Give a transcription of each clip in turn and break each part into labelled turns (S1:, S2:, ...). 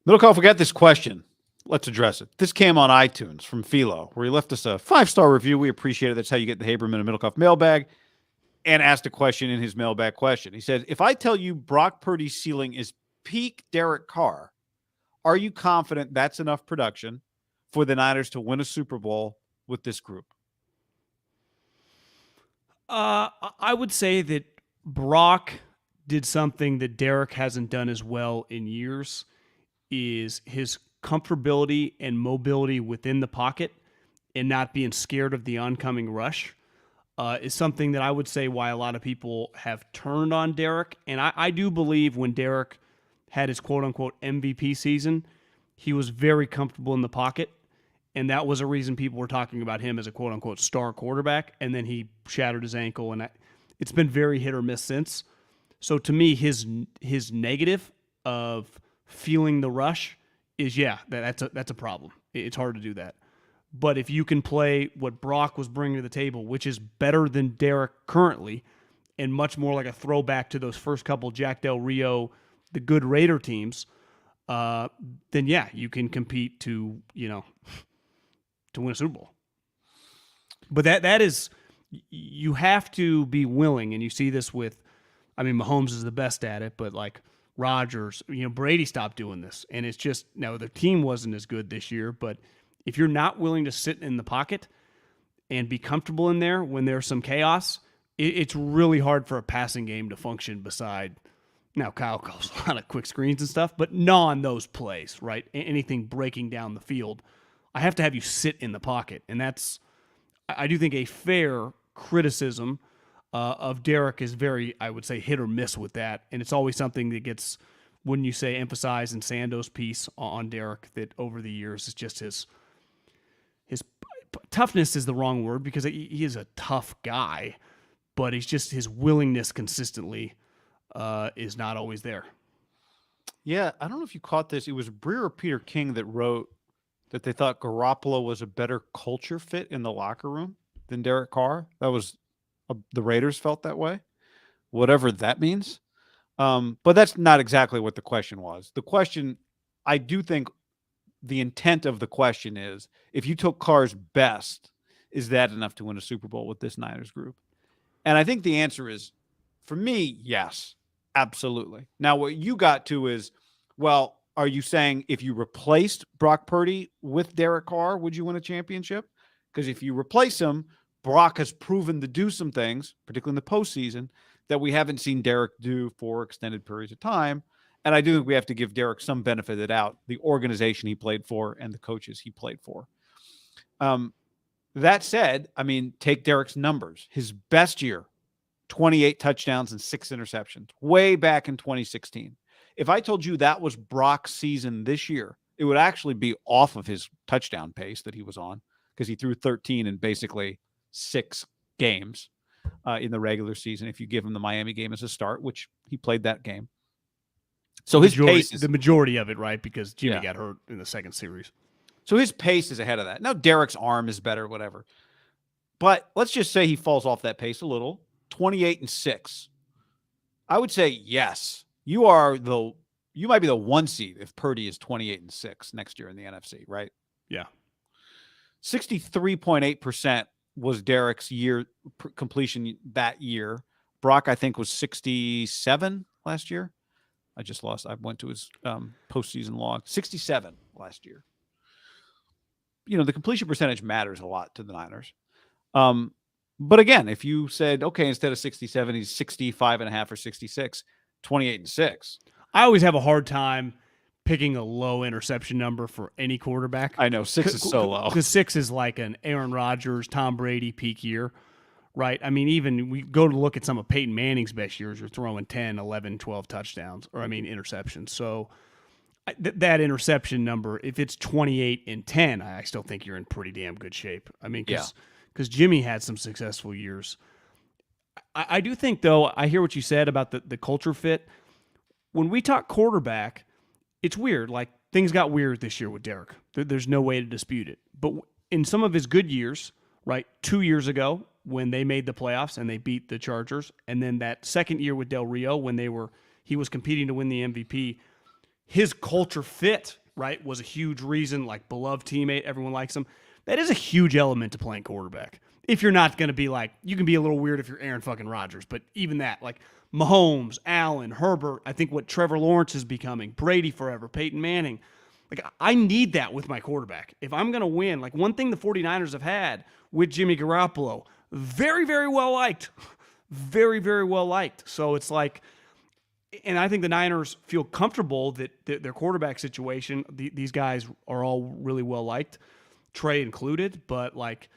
S1: Middlecoff, we got this question. Let's address it. This came on iTunes from Philo, where he left us a 5-star review. We appreciate it. That's how you get the Haberman and Middlecoff mailbag, and asked a question in his mailbag question. He said, if I tell you Brock Purdy's ceiling is peak Derek Carr, are you confident that's enough production for the Niners to win a Super Bowl with this group?
S2: I would say that Brock did something that Derek hasn't done as well in years, is his comfortability and mobility within the pocket and not being scared of the oncoming rush is something that I would say why a lot of people have turned on Derek. And I do believe when Derek had his quote-unquote MVP season, he was very comfortable in the pocket. And that was a reason people were talking about him as a quote-unquote star quarterback. And then he shattered his ankle, and it's been very hit or miss since. So to me, his negative of feeling the rush is, that's a problem. It's hard to do that. But if you can play what Brock was bringing to the table, which is better than Derek currently, and much more like a throwback to those first couple Jack Del Rio, the good Raider teams, then you can compete to win a Super Bowl. But that is, you have to be willing, and you see this with, Mahomes is the best at it, but like Rodgers, Brady stopped doing this, and it's just, now the team wasn't as good this year, but if you're not willing to sit in the pocket and be comfortable in there when there's some chaos, it's really hard for a passing game to function beside, now Kyle calls a lot of quick screens and stuff, but non those plays, right? Anything breaking down the field. I have to have you sit in the pocket, and that's, I do think, a fair criticism of Derek is very, I would say, hit or miss with that, and it's always something that gets, wouldn't you say, emphasized in Sando's piece on Derek, that over the years is just his toughness is the wrong word, because he is a tough guy, but he's just, his willingness consistently is not always there.
S1: Yeah, I don't know if you caught this. It was Breer or Peter King that wrote that they thought Garoppolo was a better culture fit in the locker room than Derek Carr. That was the Raiders felt that way, whatever that means. But that's not exactly what the question was. The question, I do think the intent of the question is, if you took Carr's best, is that enough to win a Super Bowl with this Niners group? And I think the answer is, for me, yes, absolutely. Now, what you got to is, well, are you saying if you replaced Brock Purdy with Derek Carr, would you win a championship? Because if you replace him, Brock has proven to do some things, particularly in the postseason, that we haven't seen Derek do for extended periods of time. And I do think we have to give Derek some benefit of the doubt, the organization he played for and the coaches he played for. That said, take Derek's numbers. His best year, 28 touchdowns and 6 interceptions, way back in 2016. If I told you that was Brock's season this year, it would actually be off of his touchdown pace that he was on, because he threw 13 in basically 6 games in the regular season, if you give him the Miami game as a start, which he played that game. So his pace is
S2: the majority of it, right? Because Jimmy got hurt in the second series.
S1: So his pace is ahead of that. Now Derek's arm is better, whatever. But let's just say he falls off that pace a little. 28 and 6. I would say yes. You might be the 1 seed if Purdy is 28 and 6 next year in the NFC, right?
S2: Yeah.
S1: 63.8% was Derek's year completion that year. Brock, I think, was 67 last year. I went to his postseason log. 67 last year. The completion percentage matters a lot to the Niners. But again, if you said, okay, instead of 67, he's 65.5 or 66, 28 and 6.
S2: I always have a hard time picking a low interception number for any quarterback.
S1: I know, 6 is so low.
S2: Because 6 is like an Aaron Rodgers, Tom Brady peak year, right? Even we go to look at some of Peyton Manning's best years, you're throwing 10, 11, 12 touchdowns, interceptions. So that interception number, if it's 28 and 10, I still think you're in pretty damn good shape. Because Jimmy had some successful years. I do think, though, I hear what you said about the culture fit. When we talk quarterback, it's weird. Like, things got weird this year with Derek. There's no way to dispute it. But in some of his good years, right, 2 years ago when they made the playoffs and they beat the Chargers, and then that second year with Del Rio when he was competing to win the MVP, his culture fit, right, was a huge reason, like beloved teammate, everyone likes him. That is a huge element to playing quarterback. If you're not going to be like, you can be a little weird if you're Aaron fucking Rodgers, but even that, like Mahomes, Allen, Herbert, I think what Trevor Lawrence is becoming, Brady forever, Peyton Manning. Like, I need that with my quarterback. If I'm going to win, like one thing the 49ers have had with Jimmy Garoppolo, very, very well liked. Very, very well liked. So it's like, and I think the Niners feel comfortable that their quarterback situation, these guys are all really well liked, Trey included, but like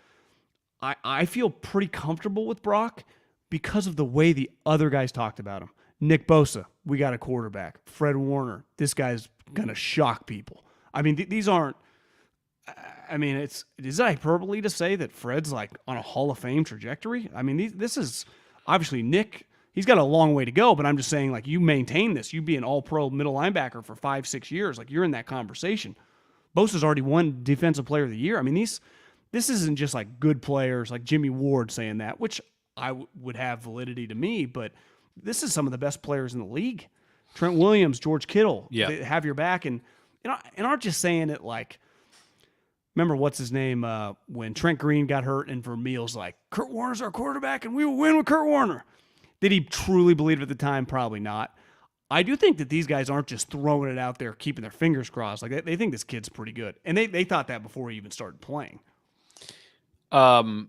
S2: I feel pretty comfortable with Brock because of the way the other guys talked about him. Nick Bosa, we got a quarterback. Fred Warner, this guy's going to shock people. I mean, these aren't, I mean, is it hyperbole to say that Fred's like on a Hall of Fame trajectory? I mean, this is obviously Nick. He's got a long way to go, but I'm just saying, like, you maintain this. You be an all-pro middle linebacker for 5-6 years. Like, you're in that conversation. Bosa's already won Defensive Player of the Year. I mean, this isn't just, like, good players like Jimmy Ward saying that, which would have validity to me, but this is some of the best players in the league. Trent Williams, George Kittle, they have your back. And aren't just saying it like, remember what's his name when Trent Green got hurt and Vermeil's like, Kurt Warner's our quarterback and we will win with Kurt Warner. Did he truly believe it at the time? Probably not. I do think that these guys aren't just throwing it out there, keeping their fingers crossed. Like they think this kid's pretty good. And they thought that before he even started playing.
S1: You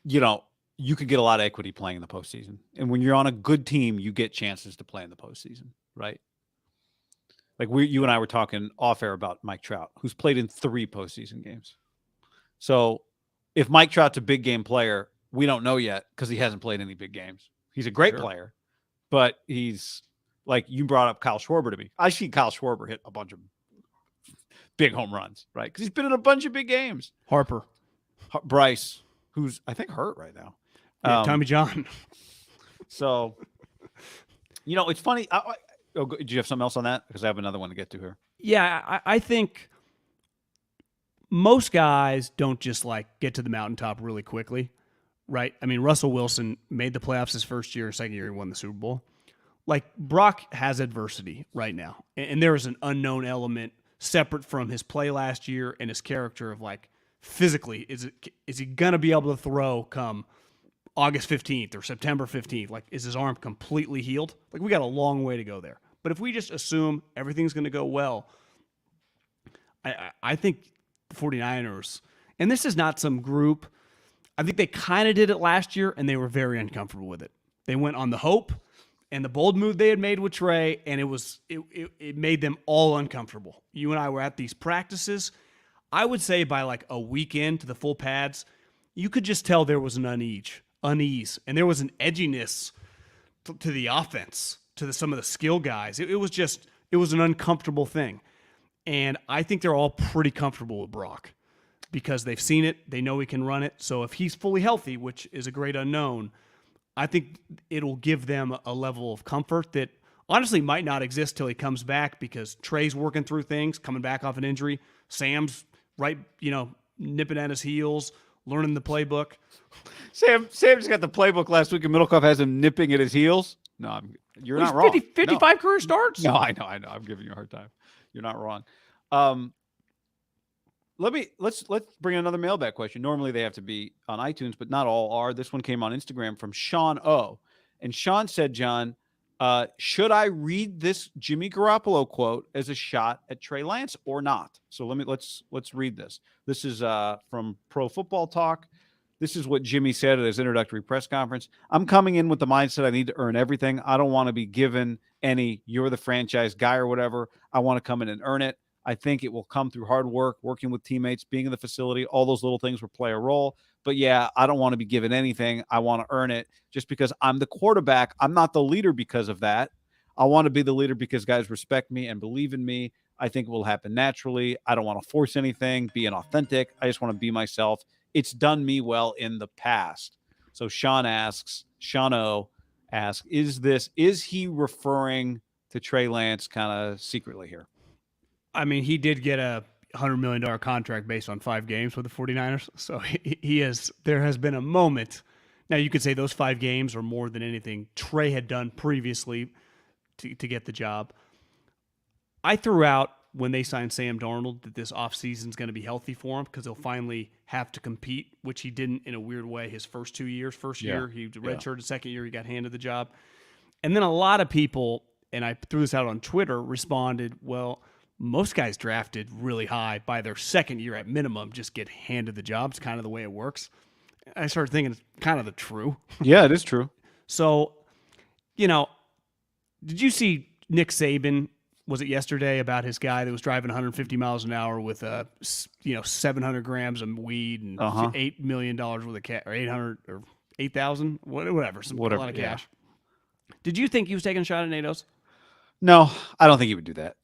S1: know, you could get a lot of equity playing in the postseason. And when you're on a good team, you get chances to play in the postseason, right? Like you and I were talking off air about Mike Trout, who's played in 3 postseason games. So if Mike Trout's a big game player, we don't know yet because he hasn't played any big games. He's a great player, but he's like, you brought up Kyle Schwarber to me. I see Kyle Schwarber hit a bunch of big home runs, right? Because he's been in a bunch of big games.
S2: Harper.
S1: Bryce, who's I think hurt right now.
S2: Yeah, Tommy John.
S1: So, you know, it's funny. Do you have something else on that? Because I have another one to get to here.
S2: Yeah, I think most guys don't just like get to the mountaintop really quickly. Right? I mean, Russell Wilson made the playoffs his first year, second year he won the Super Bowl. Like, Brock has adversity right now. And there is an unknown element separate from his play last year and his character of, like, physically, is he going to be able to throw come August 15th or September 15th? Like, is his arm completely healed? Like, we got a long way to go there. But if we just assume everything's going to go well, I think the 49ers, and this is not some group, I think they kind of did it last year, and they were very uncomfortable with it. They went on the hope and the bold move they had made with Trey, and it made them all uncomfortable. You and I were at these practices. I would say by like a week into the full pads, you could just tell there was an unease, and there was an edginess to the offense, to some of the skill guys. It was an uncomfortable thing, and I think they're all pretty comfortable with Brock, because they've seen it, they know he can run it. So if he's fully healthy, which is a great unknown, I think it'll give them a level of comfort that honestly might not exist till he comes back, because Trey's working through things, coming back off an injury. Sam's right, nipping at his heels, learning the playbook.
S1: Sam just got the playbook last week, and Middlecoff has him nipping at his heels. No, you're not wrong.
S2: 55 career starts?
S1: No, I know. I'm giving you a hard time. You're not wrong. Let's bring another mailbag question. Normally they have to be on iTunes, but not all are. This one came on Instagram from Sean O. And Sean said, John, should I read this Jimmy Garoppolo quote as a shot at Trey Lance or not? So let's read this. This is from Pro Football Talk. This is what Jimmy said at his introductory press conference. I'm coming in with the mindset I need to earn everything. I don't want to be given any, you're the franchise guy or whatever. I want to come in and earn it. I think it will come through hard work, working with teammates, being in the facility. All those little things will play a role. But yeah, I don't want to be given anything. I want to earn it just because I'm the quarterback. I'm not the leader because of that. I want to be the leader because guys respect me and believe in me. I think it will happen naturally. I don't want to force anything, be inauthentic. I just want to be myself. It's done me well in the past. So Sean O asks, is he referring to Trey Lance kind of secretly here?
S2: I mean, he did get a $100 million contract based on 5 games with the 49ers. So there has been a moment. Now, you could say those 5 games are more than anything Trey had done previously to get the job. I threw out when they signed Sam Darnold that this offseason is going to be healthy for him because he'll finally have to compete, which he didn't in a weird way his first 2 years. First year, he redshirted. Second year, he got handed the job. And then a lot of people, and I threw this out on Twitter, responded, well, most guys drafted really high by their second year at minimum just get handed the job. It's kind of the way it works. I started thinking it's kind of the true.
S1: Yeah, it is true.
S2: So, did you see Nick Saban, was it yesterday, about his guy that was driving 150 miles an hour with 700 grams of weed and $8 million worth of cash, or 800 or 8,000, whatever, a lot of cash. Did you think he was taking a shot at NATO's?
S1: No, I don't think he would do that.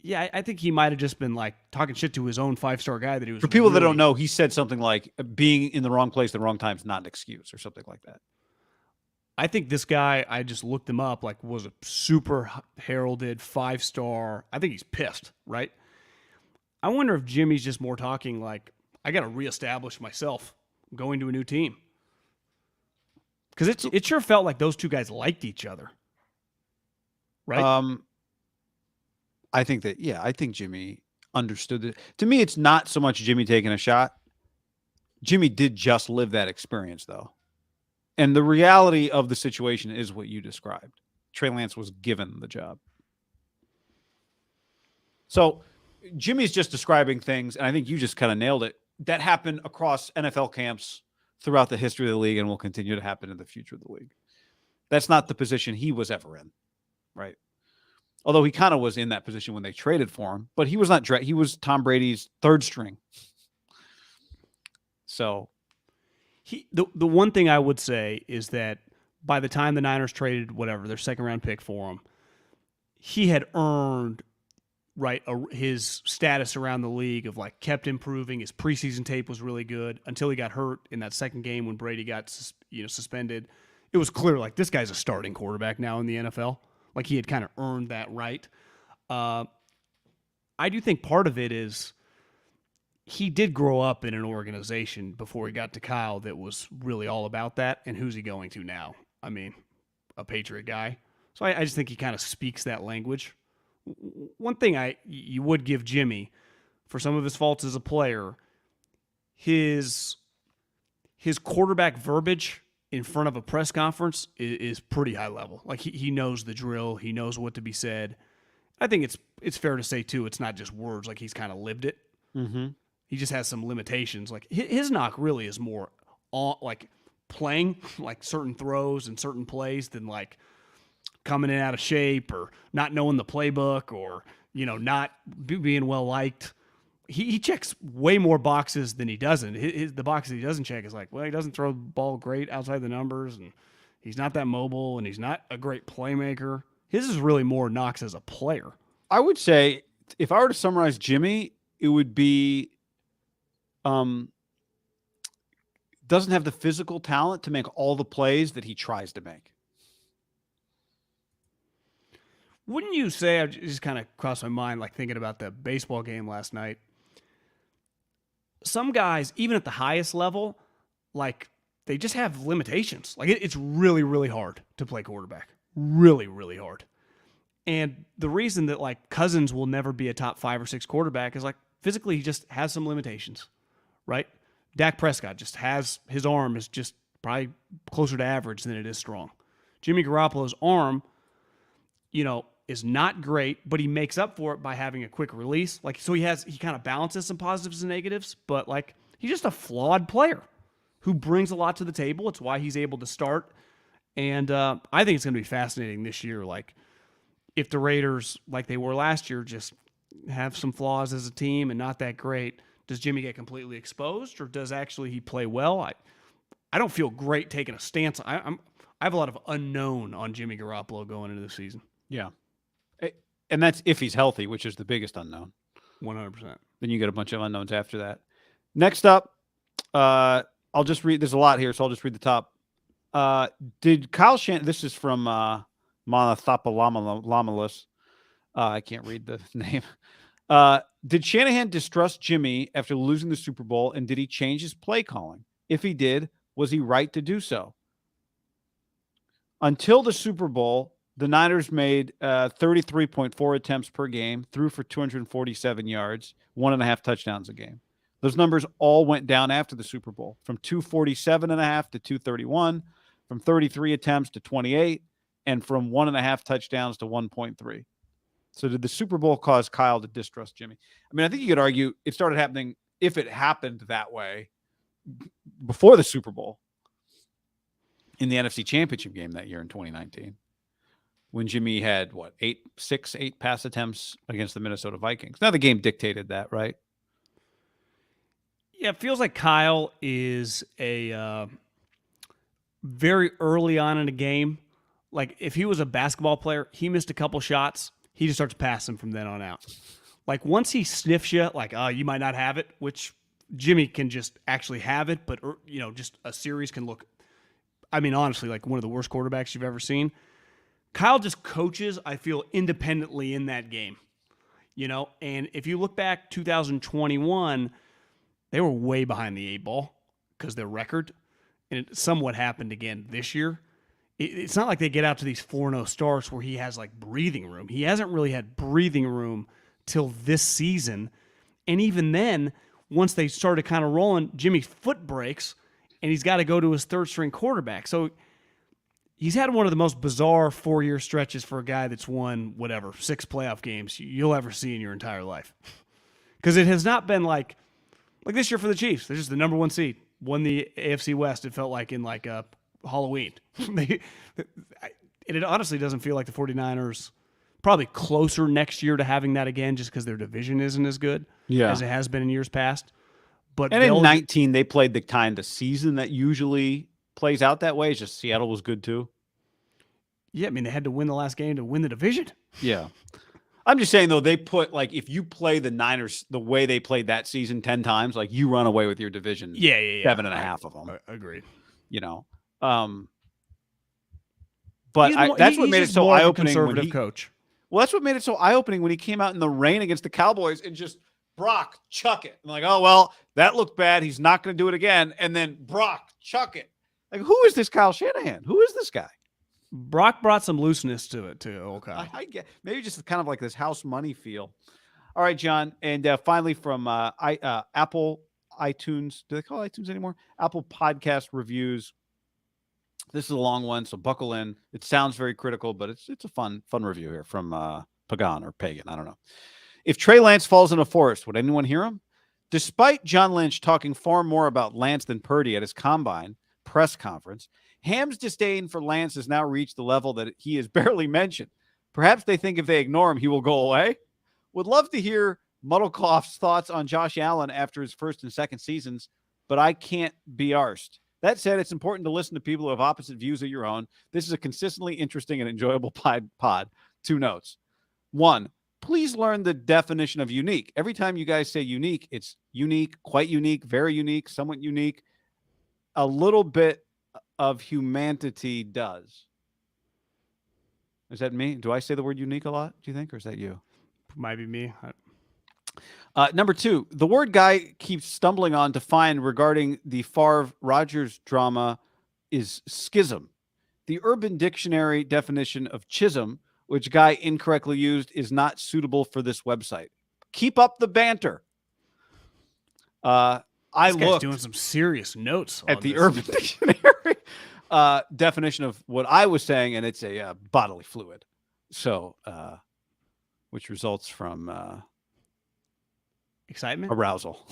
S2: Yeah, I think he might have just been like talking shit to his own 5-star guy that he was.
S1: For people that don't know, he said something like being in the wrong place at the wrong time is not an excuse or something like that.
S2: I think this guy, I just looked him up, was a super heralded 5-star. I think he's pissed, right? I wonder if Jimmy's just more talking like, I got to reestablish myself going to a new team. Because it sure felt like those two guys liked each other. Right?
S1: I think Jimmy understood it. To me, it's not so much Jimmy taking a shot. Jimmy did just live that experience, though. And the reality of the situation is what you described. Trey Lance was given the job. So Jimmy's just describing things, and I think you just kind of nailed it, that happened across NFL camps throughout the history of the league and will continue to happen in the future of the league. That's not the position he was ever in, right? Although he kind of was in that position when they traded for him, but he was not. He was Tom Brady's third string. So,
S2: the one thing I would say is that by the time the Niners traded their second round pick for him, he had earned his status around the league of kept improving. His preseason tape was really good until he got hurt in that second game when Brady got suspended. It was clear this guy's a starting quarterback now in the NFL. He had kind of earned that right. I do think part of it is he did grow up in an organization before he got to Kyle that was really all about that. And who's he going to now? I mean, a Patriot guy. So I just think he kind of speaks that language. One thing you would give Jimmy for some of his faults as a player, his quarterback verbiage in front of a press conference is pretty high level. He knows the drill. He knows what to be said. I think it's fair to say, too, it's not just words. He's kind of lived it.
S1: Mm-hmm.
S2: He just has some limitations. His knock really is more on, playing, certain throws and certain plays than, coming in out of shape or not knowing the playbook or, not being well-liked. He checks way more boxes than he doesn't. The boxes he doesn't check is he doesn't throw the ball great outside the numbers, and he's not that mobile, and he's not a great playmaker. His is really more knocks as a player.
S1: I would say, if I were to summarize Jimmy, it would be doesn't have the physical talent to make all the plays that he tries to make.
S2: Wouldn't you say, I just kind of crossed my mind, thinking about the baseball game last night, some guys, even at the highest level, they just have limitations. It's really, really hard to play quarterback. Really, really hard. And the reason that Cousins will never be a top 5 or 6 quarterback is physically he just has some limitations, right? Dak Prescott just has, his arm is just probably closer to average than it is strong. Jimmy Garoppolo's arm, is not great, but he makes up for it by having a quick release. So he kind of balances some positives and negatives, but he's just a flawed player who brings a lot to the table. It's why he's able to start. And I think it's going to be fascinating this year. If the Raiders, like they were last year, just have some flaws as a team and not that great, does Jimmy get completely exposed, or does actually he play well? I don't feel great taking a stance. I have a lot of unknown on Jimmy Garoppolo going into the season.
S1: Yeah. And that's if he's healthy, which is the biggest unknown.
S2: 100%.
S1: Then you get a bunch of unknowns after that. Next up, I'll just read. There's a lot here, so I'll just read the top. Did Kyle Shanahan, this is from Monothopolamalis. I can't read the name. Did Shanahan distrust Jimmy after losing the Super Bowl, and did he change his play calling? If he did, was he right to do so? Until the Super Bowl, the Niners made 33.4 attempts per game, threw for 247 yards, 1.5 touchdowns a game. Those numbers all went down after the Super Bowl, from 247.5 to 231, from 33 attempts to 28, and from 1.5 touchdowns to 1.3. So did the Super Bowl cause Kyle to distrust Jimmy? I mean, I think you could argue it started happening, if it happened that way, before the Super Bowl in the NFC Championship game that year in 2019, when Jimmy had, what, 8 pass attempts against the Minnesota Vikings. Now the game dictated that, right?
S2: Yeah, it feels like Kyle is a very early on in a game. Like, if he was a basketball player, he missed a couple shots, he just starts passing from then on out. Like, once he sniffs you, like, oh, you might not have it, which Jimmy can just actually have it, but, you know, just a series can look, I mean, honestly, like one of the worst quarterbacks you've ever seen. Kyle just coaches, I feel, independently in that game. You know, and if you look back 2021, they were way behind the 8 ball because their record, and it somewhat happened again this year. It's not like they get out to these 4-0 starts where he has like breathing room. He hasn't really had breathing room till this season. And even then, once they started kind of rolling, Jimmy's foot breaks and he's got to go to his third string quarterback. So he's had one of the most bizarre 4-year stretches for a guy that's won, 6 playoff games you'll ever see in your entire life. Because it has not been like this year for the Chiefs. They're just the number 1 seed. Won the AFC West, it felt like in like a Halloween. It honestly doesn't feel like the 49ers, probably closer next year to having that again just because their division isn't as good as it has been in years past. But
S1: and in 19, they played the kind of season that usually plays out that way. It's just Seattle was good too.
S2: Yeah, I mean, they had to win the last game to win the division.
S1: Yeah. I'm just saying, though, they put, like, if you play the Niners the way they played that season 10 times, like, you run away with your division.
S2: Yeah.
S1: 7.5 of them.
S2: Agreed.
S1: You know. But that's what made it so eye-opening.
S2: Conservative coach.
S1: Well, that's what made it so eye-opening when he came out in the rain against the Cowboys and just, Brock, chuck it. I'm like, oh, well, that looked bad. He's not going to do it again. And then Brock, chuck it. Like, who is this Kyle Shanahan? Who is this guy?
S2: Brock brought some looseness to it, too. Okay.
S1: I get maybe just kind of like this house money feel. All right, John. And finally from Apple iTunes. Do they call it iTunes anymore? Apple Podcast Reviews. This is a long one, so buckle in. It sounds very critical, but it's a fun review here from Pagan or Pagan. I don't know. If Trey Lance falls in a forest, would anyone hear him? Despite John Lynch talking far more about Lance than Purdy at his combine press conference, Ham's disdain for Lance has now reached the level that he is barely mentioned. Perhaps they think if they ignore him, he will go away. Would love to hear MIDDLEKAUFF's thoughts on Josh Allen after his first and second seasons, but I can't be arsed. That said, it's important to listen to people who have opposite views of your own. This is a consistently interesting and enjoyable pod. 2 notes. 1, please learn the definition of unique. Every time you guys say unique, it's unique, quite unique, very unique, somewhat unique. A little bit of humanity does. Is that me? Do I say the word unique a lot, do you think, or is that you?
S2: Might be me.
S1: Number 2, the word guy keeps stumbling on to find regarding the Favre-Rodgers drama is schism. The Urban Dictionary definition of chism, which Guy incorrectly used, is not suitable for this website. Keep up the banter.
S2: This guy's doing some serious notes
S1: at the Urban Dictionary definition of what I was saying, and it's a bodily fluid. So, which results from
S2: excitement,
S1: arousal.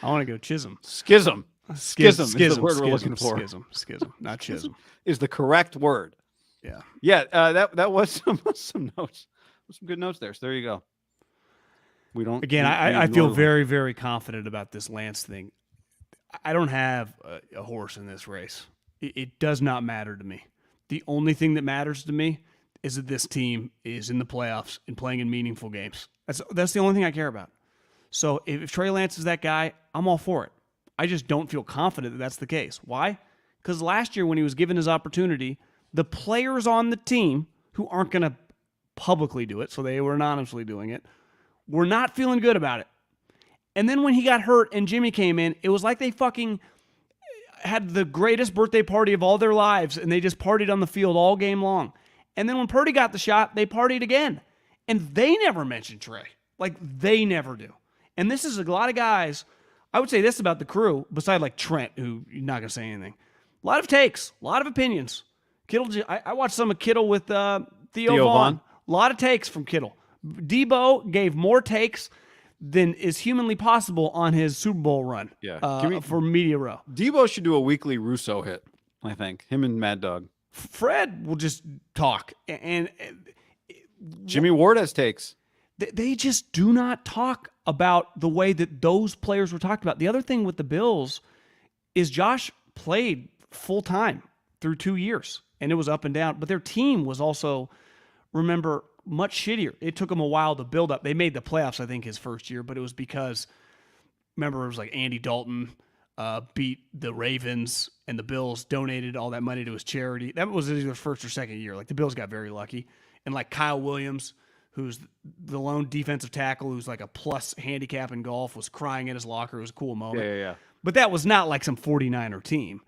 S2: I want to go chism.
S1: Schism is the word we're looking for.
S2: Schism, not chism.
S1: Is the correct word. Yeah. That was some notes, some good notes there. So there you go. We don't.
S2: Again, I feel very, very confident about this Lance thing. I don't have a horse in this race. It does not matter to me. The only thing that matters to me is that this team is in the playoffs and playing in meaningful games. That's the only thing I care about. So if Trey Lance is that guy, I'm all for it. I just don't feel confident that that's the case. Why? Because last year when he was given his opportunity, the players on the team who aren't going to publicly do it, so they were anonymously doing it, were not feeling good about it. And then when he got hurt and Jimmy came in, it was like they fucking, had the greatest birthday party of all their lives, and they just partied on the field all game long. And then when Purdy got the shot, they partied again. And they never mentioned Trey. Like, they never do. And this is a lot of guys. I would say this about the crew, beside like Trent, who you're not going to say anything. A lot of takes, a lot of opinions. Kittle, I watched some of Kittle with Theo Vaughn. A lot of takes from Kittle. Debo gave more takes than is humanly possible on his Super Bowl run for Media Row.
S1: Debo should do a weekly Russo hit, I think. Him and Mad Dog.
S2: Fred will just talk. And
S1: Jimmy Ward has takes.
S2: They just do not talk about the way that those players were talked about. The other thing with the Bills is Josh played full-time through 2 years, and it was up and down. But their team was also, remember, much shittier. It took them a while to build up. They made the playoffs, I think, his first year, but it was because, remember, it was like Andy Dalton beat the Ravens, and the Bills donated all that money to his charity. That was either first or second year. Like, the Bills got very lucky. And like Kyle Williams, who's the lone defensive tackle who's like a plus handicap in golf, was crying in his locker. It was a cool moment.
S1: Yeah.
S2: But that was not like some 49er team.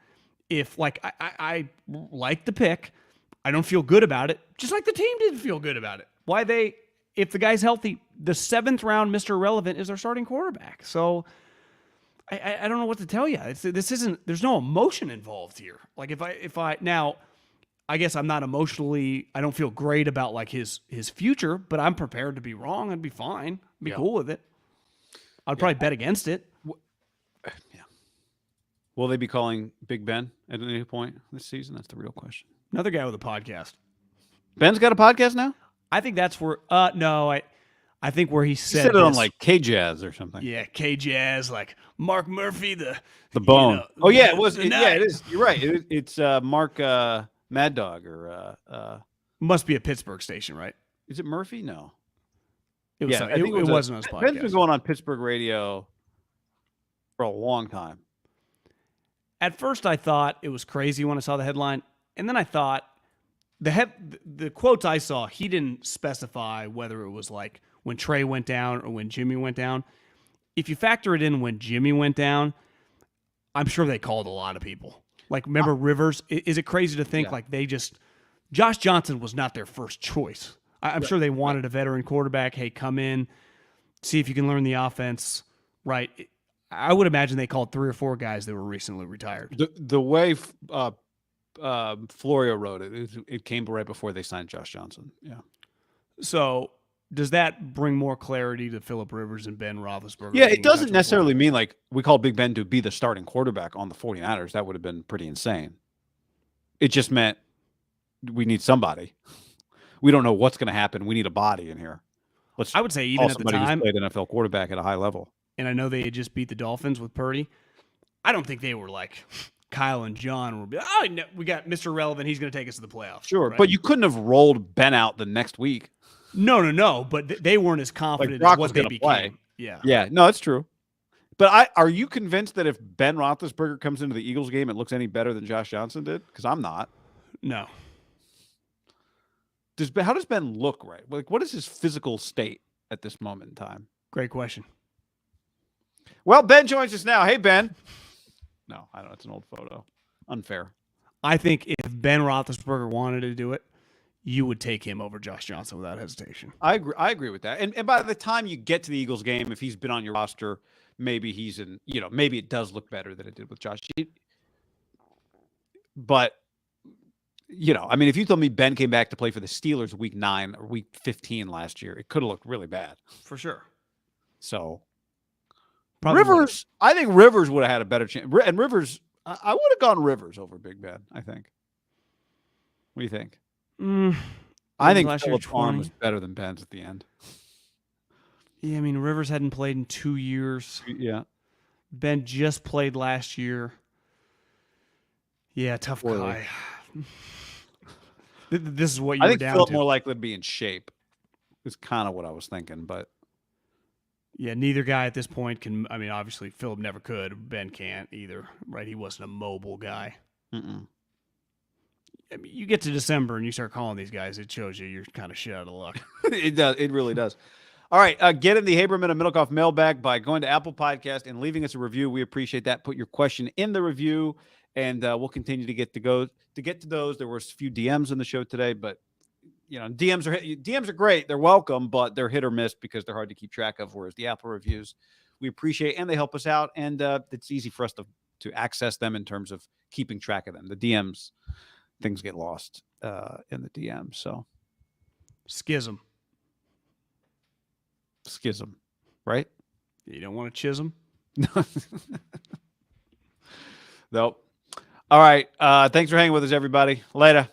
S2: If like I like the pick, I don't feel good about it. Just like the team didn't feel good about it. If the guy's healthy, the 7th round Mr. Irrelevant is their starting quarterback. So I don't know what to tell you. There's no emotion involved here. Like if I now, I guess I'm not emotionally, I don't feel great about like his future, but I'm prepared to be wrong. I'd be fine. I'd be cool with it. I'd probably bet against it.
S1: Yeah. Will they be calling Big Ben at any point this season? That's the real question.
S2: Another guy with a podcast.
S1: Ben's got a podcast now?
S2: I think that's where, no, I think where he said
S1: it on like K-Jazz or something.
S2: Yeah, K-Jazz, like Mark Murphy, the
S1: bone. It was. It is. You're right. It's Mark Mad Dog or
S2: must be a Pittsburgh station, right?
S1: Is it Murphy? No.
S2: It was. It wasn't on his podcast.
S1: Ben's been going on Pittsburgh radio for a long time.
S2: At first, I thought it was crazy when I saw the headline, and then I thought the quotes I saw, he didn't specify whether it was like when Trey went down or when Jimmy went down. If you factor it in when Jimmy went down, I'm sure they called a lot of people. Like, remember Rivers? Is it crazy to think like Josh Johnson was not their first choice? I'm sure they wanted a veteran quarterback. Hey, come in, see if you can learn the offense. Right. I would imagine they called 3 or 4 guys that were recently retired.
S1: The way Florio wrote it came right before they signed Josh Johnson. Yeah.
S2: So does that bring more clarity to Phillip Rivers and Ben Roethlisberger?
S1: Yeah, it doesn't necessarily mean like we call Big Ben to be the starting quarterback on the 49ers. That would have been pretty insane. It just meant we need somebody. We don't know what's going to happen. We need a body in here.
S2: I would say even at the time,
S1: who's played NFL quarterback at a high level.
S2: And I know they had just beat the Dolphins with Purdy. I don't think they were like Kyle and John were like, oh, no, we got Mr. Relevant. He's going to take us to the playoffs.
S1: Sure,
S2: right?
S1: but you couldn't have rolled Ben out the next week.
S2: No. But they weren't as confident in what they became.
S1: Play.
S2: Yeah.
S1: No, it's true. But are you convinced that if Ben Roethlisberger comes into the Eagles game, it looks any better than Josh Johnson did? Because I'm not.
S2: No.
S1: How does Ben look right? Like, what is his physical state at this moment in time?
S2: Great question.
S1: Well, Ben joins us now. Hey, Ben. No, I don't know. It's an old photo. Unfair.
S2: I think if Ben Roethlisberger wanted to do it, you would take him over Josh Johnson without hesitation.
S1: I agree with that. And by the time you get to the Eagles game, if he's been on your roster, maybe he's in, maybe it does look better than it did with Josh. But, I mean, if you told me Ben came back to play for the Steelers week 9 or week 15 last year, it could have looked really bad.
S2: For sure.
S1: So,
S2: probably
S1: Rivers, I think Rivers would have had a better chance. And Rivers, I would have gone Rivers over Big Ben, I think. What do you think? I think Philip's arm was better than Ben's at the end.
S2: Yeah, I mean, Rivers hadn't played in 2 years.
S1: Yeah.
S2: Ben just played last year. Yeah, tough guy. This is what you were down to.
S1: I think Philip more likely to be in shape is kind of what I was thinking, but.
S2: Yeah, neither guy at this point can. I mean, obviously, Philip never could. Ben can't either, right? He wasn't a mobile guy. I mean, you get to December and you start calling these guys, it shows you're kind of shit out of luck.
S1: It does. It really does. All right. Get in the Haberman and Middlekoff mailbag by going to Apple Podcast and leaving us a review. We appreciate that. Put your question in the review and we'll continue to get to those. There were a few DMs in the show today, but DMs are great. They're welcome, but they're hit or miss because they're hard to keep track of. Whereas the Apple reviews, we appreciate and they help us out, and it's easy for us to access them in terms of keeping track of them. The DMs, things get lost in the DMs. So
S2: Schism,
S1: right?
S2: You don't want a chism.
S1: Nope. All right. Thanks for hanging with us, everybody. Later.